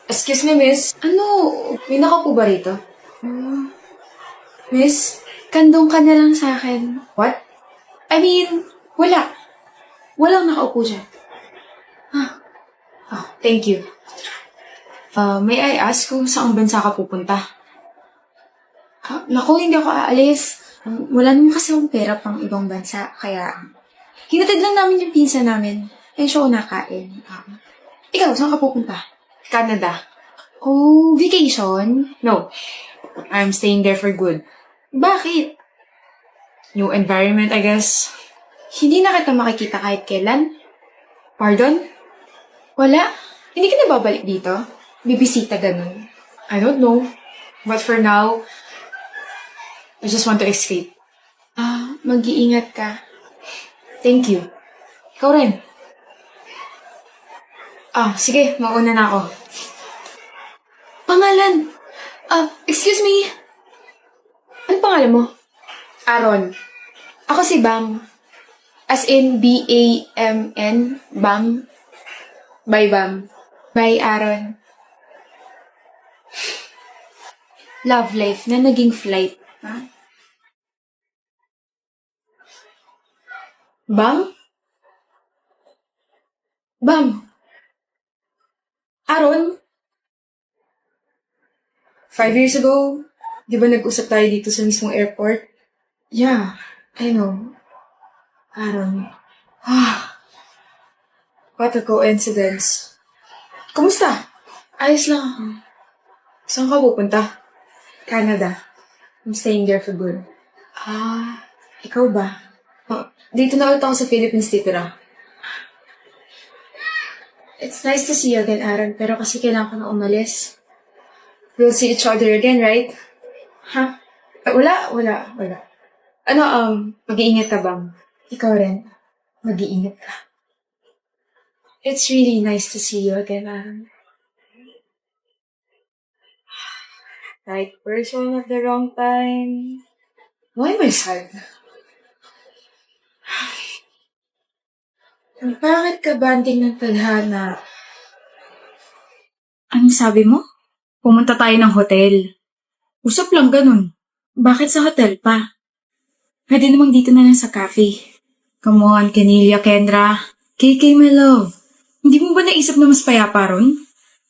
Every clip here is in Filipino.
Excuse me, miss. Ano, may nakaupo ba rito? Miss? Kandong ka na lang sa akin. What? I mean, wala. Walang nakaupo dyan. Thank you. May I ask kung saan bansa ka pupunta? Naku, hindi ako aalis. Wala naman kasi akong pera pang ibang bansa. Kaya, hinatid lang namin yung pinsa namin. Kaya siya ako nakain. Ikaw, saan ka pupunta? Canada. Oh, vacation? No. I'm staying there for good. Bakit? New environment, I guess. Hindi na kita makikita kahit kailan? Pardon? Wala? Hindi ka na babalik dito? Bibisita ganun? I don't know. But for now, I just want to escape. Mag-iingat ka. Thank you. Ikaw rin. Sige. Mauna na ako. Pangalan? Excuse me. Ano pangalan mo? Aaron. Ako si Bam. As in B-A-M-N. Bam. Bye, Bam. By Aaron. Love life na naging flight. Ha? Bam? Bam. Aaron? 5 years ago, di ba nag-usap tayo dito sa mismong airport? Yeah, I know. Aaron. What a coincidence. Kumusta? Ayos lang ako. Saan ka pupunta? Canada. I'm staying there for good. Ikaw ba? Dito na ulit ako sa Philippines titira. It's nice to see you again, Aaron. Pero kasi kailangan ko na umalis. We'll see each other again, right? Ha? Wala. Ano, mag-iingat ka bang? Ikaw rin. Mag-iingat ka. It's really nice to see you again, Aaron. Right person at the wrong time. Why am I sad? Bakit ka banding ng tadhana? Anong sabi mo? Pumunta tayo ng hotel. Usap lang ganun. Bakit sa hotel pa? Pwede namang dito na lang sa cafe. Come on, Canilla, Kendra. KK, my love. Hindi mo ba naisip na mas payapa ron?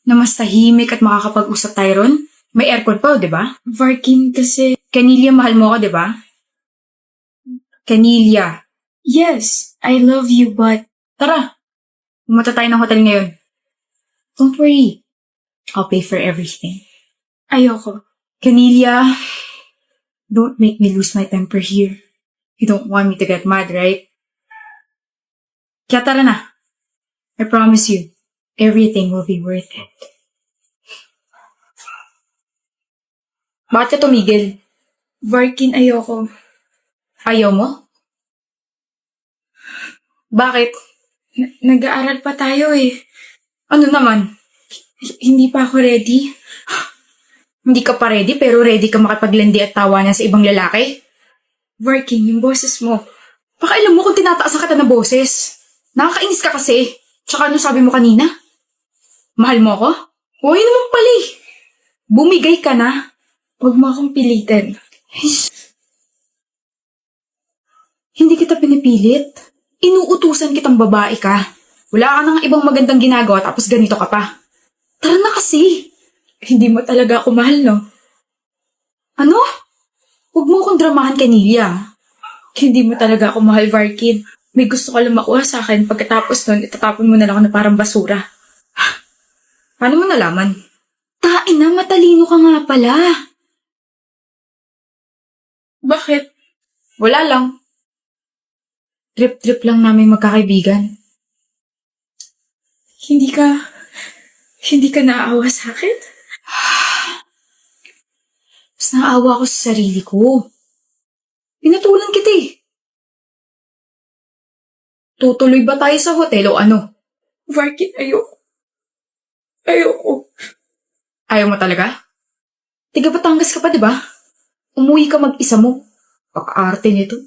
Na mas tahimik at makakapag-usap tayo ron? May aircon pa, di ba? Varkin kasi... Canilla, mahal mo ako, di ba? Canilla. Yes, I love you, but... Tara. Pumunta tayo ng hotel ngayon. Don't worry. I'll pay for everything. Ayoko. Canilla, don't make me lose my temper here. You don't want me to get mad, right? Kaya tara na. I promise you, everything will be worth it. Bakit ka tumigil? Varkin, ayoko. Ayaw mo? Bakit? Nag-aaral pa tayo eh. Ano naman? Hindi pa ako ready. Hindi ka pa ready pero ready ka makipaglandi at tawanan sa ibang lalaki? Varkin, yung boses mo. Pakailan mo kung tinataasan kita ng boses. Nakakainis ka kasi. Tsaka ano sabi mo kanina? Mahal mo ako? Huwag naman pala eh. Bumigay ka na. Huwag mo akong pilitin. Hindi kita pinipilit. Inuutusan kitang babae ka. Wala ka nang ibang magandang ginagawa tapos ganito ka pa. Tara na kasi. Hindi mo talaga ako mahal, no? Ano? Huwag mo akong dramahan, Canilla. Hindi mo talaga ako mahal, Varkin. May gusto ka lang makuha sa akin. Pagkatapos nun, itatapon mo na lang ako na parang basura. Paano mo nalaman? Tain na, matalino ka nga pala. Bakit? Wala lang. Trip-trip lang namin magkakaibigan. Hindi ka naaawa sa akin? Mas naawa ako sa sarili ko. Pinatulan kita eh. Tutuloy ba tayo sa hotel o ano? Varkin, ayoko. Ayaw mo talaga? Tiga Batangas ka pa, di ba? Umuwi ka mag-isa mo. Paka-arte nito.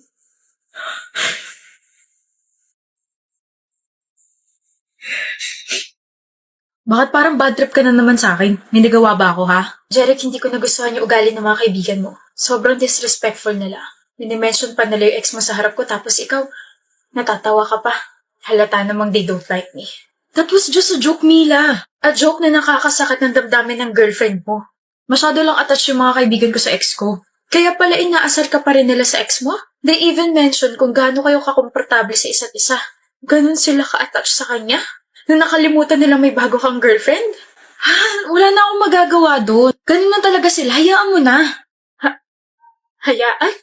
Bakit parang bad trip ka na naman sa akin? May nagawa ba ako, ha? Jeric, hindi ko nagustuhan yung ugali ng mga kaibigan mo. Sobrang disrespectful nila. Minimension pa nila yung ex mo sa harap ko tapos ikaw, natatawa ka pa. Halata namang they don't like me. That was just a joke, Mila. A joke na nakakasakit ng damdamin ng girlfriend mo. Masyado lang attached yung mga kaibigan ko sa ex ko. Kaya pala inaasar ka pa rin nila sa ex mo? They even mention kung gaano kayo kakomportable sa isa't isa. Ganon sila ka-attach sa kanya? Na nakalimutan nila may bago kang girlfriend? Wala na akong magagawa doon. Ganun na talaga sila. Hayaan mo na. Hayaan?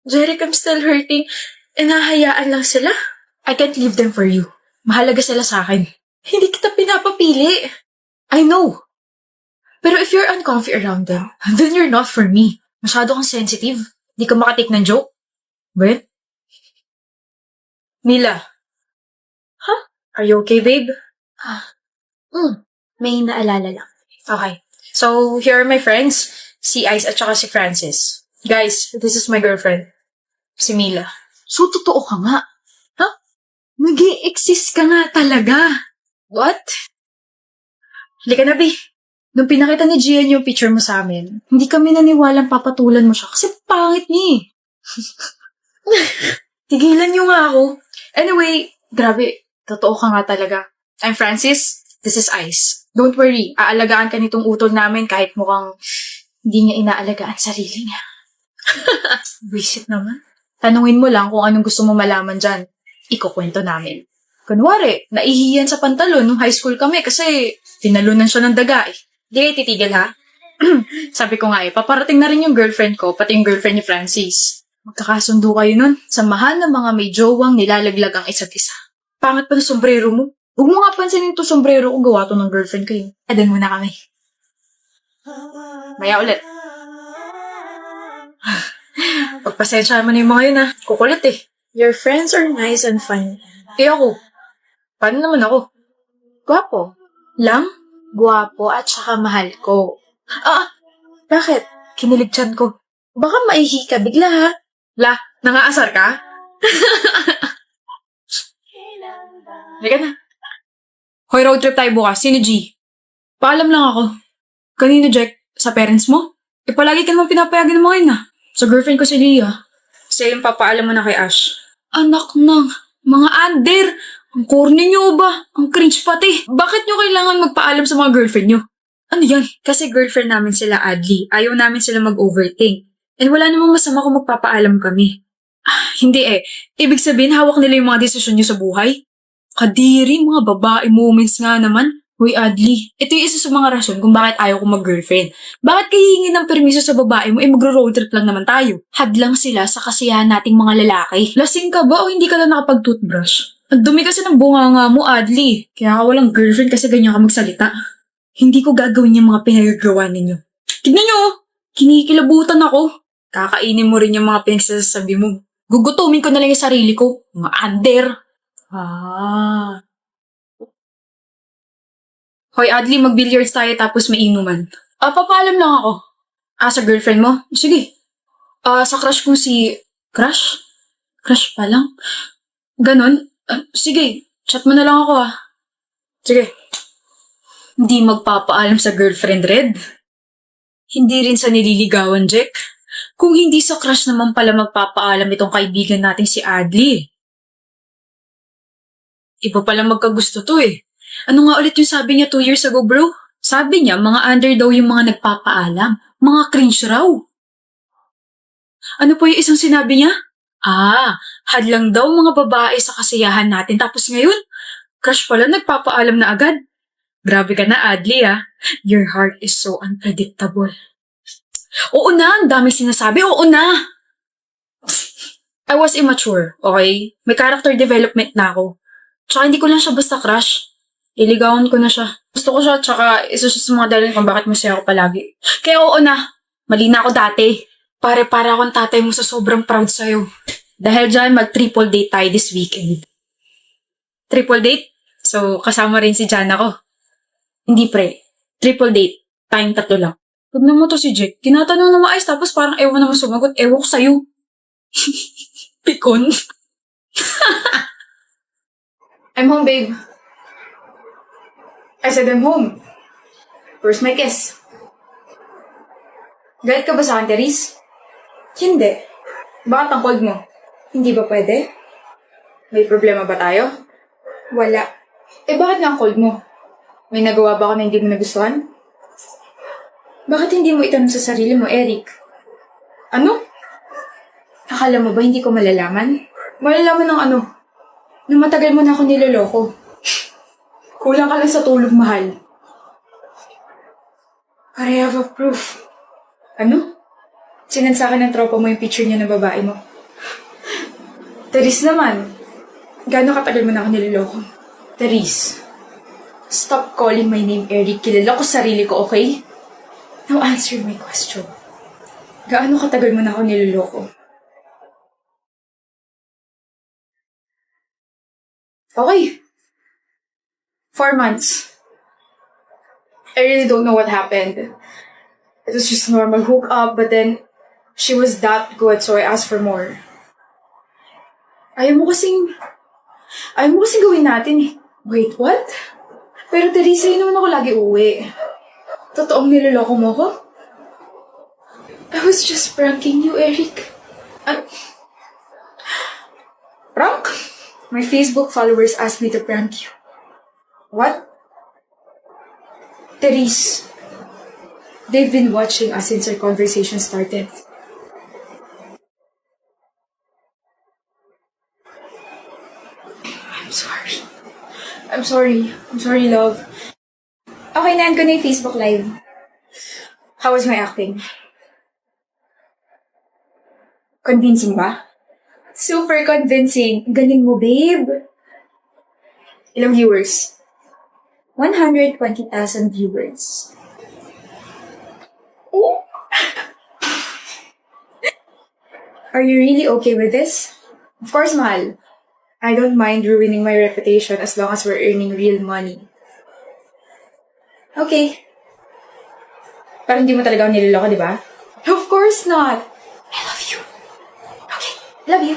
Jeric, I'm still hurting. Nahayaan lang sila? I can't leave them for you. Mahalaga sila sa akin. Hindi kita pinapapili. I know. Pero if you're uncomfy around them, then you're not for me. Masyado kang sensitive. Di ka makatik ng joke. But, Mila. Huh? Are you okay, babe? May naalala lang. Okay. So, here are my friends. Si Ice at saka si Francis. Guys, this is my girlfriend. Si Mila. So, totoo ka nga. Huh? Nag-i-exist ka nga talaga. What? Halika na, Bi. Nung pinakita ni Gian yung picture mo sa amin, hindi kami naniwalang papatulan mo siya kasi pangit niya eh. Tigilan niyo nga ako. Anyway, grabe, totoo ka nga talaga. I'm Francis, this is Ice. Don't worry, aalagaan ka nitong utol namin kahit mukhang hindi niya inaalagaan sarili niya. Visit naman. Tanungin mo lang kung anong gusto mo malaman dyan. Ikukwento namin. Kunwari, naihiyan sa pantalon nung high school kami kasi tinalunan siya ng daga eh. Di kayo titigil ha? Sabi ko nga eh, paparating na rin yung girlfriend ko, pati yung girlfriend ni Francis. Magkakasundo kayo nun. Samahan ng mga may jowang nilalaglag ang isa't isa. Pangat pa na sombrero mo. Huwag mo nga pansinin to sombrero kung gawa to ng girlfriend ko yun. Adan muna kami. Maya ulit. Pagpasensya mo na yung mga yun ha. Kukulit eh. Your friends are nice and fun. Eh ako. Paano naman ako? Gwapo. Lang? Gwapo at saka mahal ko. Bakit? Kinilig tiyan ko. Baka maihi ka bigla ha? La, nangaasar ka? Halika na. Hoy, road trip tayo bukas. Sino G? Paalam lang ako. Kanino, Jack? Sa parents mo? Eh, palagi ka naman pinapayagan ng mga yun ah. Sa girlfriend ko si Leah. Kasi yung papaalam mo na kay Ash. Anak ng mga under! Ang corny nyo ba? Ang cringe pati. Bakit nyo kailangan magpaalam sa mga girlfriend nyo? Ano yan? Kasi girlfriend namin sila, Adli. Ayaw namin sila mag-overthink. And wala namang masama kung magpapaalam kami. Hindi eh. Ibig sabihin, hawak nila yung mga desisyon nyo sa buhay? Kadiri, mga babae moments nga naman. Uy, Adli, ito yung isa sa mga rason kung bakit ayaw ko mag-girlfriend. Bakit kahihingi ng permiso sa babae mo, magro-road trip lang naman tayo? Hadlang sila sa kasiyahan nating mga lalaki. Lasing ka ba o hindi ka lang nakapag-toothbrush? Ang dumi kasi ng bunganga mo, Adli. Kaya ka walang girlfriend kasi ganyan ka magsalita. Hindi ko gagawin yung mga pinagagawa ninyo. Tignan nyo, kinikilabutan ako. Kakainin mo rin yung mga pinagsasabi mo. Gugutumin ko na lang yung sarili ko. Mga under. Hoy, Adli, mag-billiards tayo tapos may inuman. Papaalam lang ako. Sa girlfriend mo? Sige. Sa crush kong si... Crush? Crush pa lang? Ganon? Sige, chat mo na lang ako Sige. Hindi magpapaalam sa girlfriend, Red. Hindi rin sa nililigawan, Jack. Kung hindi sa crush naman pala magpapaalam itong kaibigan natin si Adli. Iba pala magkagusto to eh. Ano nga ulit yung sabi niya 2 years ago, bro? Sabi niya, mga under daw yung mga nagpapaalam. Mga cringe raw. Ano po yung isang sinabi niya? Hadlang daw mga babae sa kasiyahan natin. Tapos ngayon, crush pala nagpapaalam na agad. Grabe ka na, Adli Your heart is so unpredictable. Oo na, ang daming sinasabi. Oo na! I was immature, okay? May character development na ako. Tsaka hindi ko lang siya basta crush. Iligawan ko na siya. Gusto ko siya, tsaka isa siya sa mga dahilan kung bakit masaya ako palagi. Kaya oo na, mali na ako dati. Para akong tatay mo sa sobrang proud sa'yo. Dahil dyan, mag-triple date tayo this weekend. Triple date? So, kasama rin si Jana ko. Hindi pre. Triple date. Tayong 3 lang. Tignan mo to si Jack. Kinatanong na maayos tapos parang ewan naman sumagot. Ewan ko sa'yo. Pikon. I'm home, babe. I said I'm home. Where's my kiss? Galit ka ba sa akin, Therese? Hindi. Bakit ang cold mo? Hindi ba pwede? May problema ba tayo? Wala. Bakit nga ang cold mo? May nagawa ba ako na hindi mo nagustuhan? Bakit hindi mo itanong sa sarili mo, Eric? Ano? Akala mo ba hindi ko malalaman? Malalaman ng ano? Na matagal mo na ako niloloko. Kulang ka lang sa tulog, mahal. But I have a proof. Ano? Sinend sa akin ng tropa mo yung picture niya ng babae mo. Therese naman. Gaano katagal mo na ako niloloko? Therese, stop calling my name Eric. Kilala ko sarili ko, okay? Now answer my question. Gaano katagal mo na ako niloloko? Okay. 4 months. I really don't know what happened. It was just a normal hookup, but then she was that good, so I asked for more. Ayaw mo kasing gawin natin eh. Wait, what? Pero Teresa, yun naman ako lagi uwi. Totoong niloloko mo ko? I was just pranking you, Eric. Prank? My Facebook followers asked me to prank you. What? Therese, they've been watching us since our conversation started. I'm sorry, love. Okay, na-end ko na yung Facebook Live. How was my acting? Convincing ba? Super convincing. Galing mo, babe. Ilang viewers? 120,000 viewers. Oh. Are you really okay with this? Of course, mahal. I don't mind ruining my reputation as long as we're earning real money. Okay. Parang hindi mo talaga ako niloloko, di ba? Of course not. I love you. Okay, love you.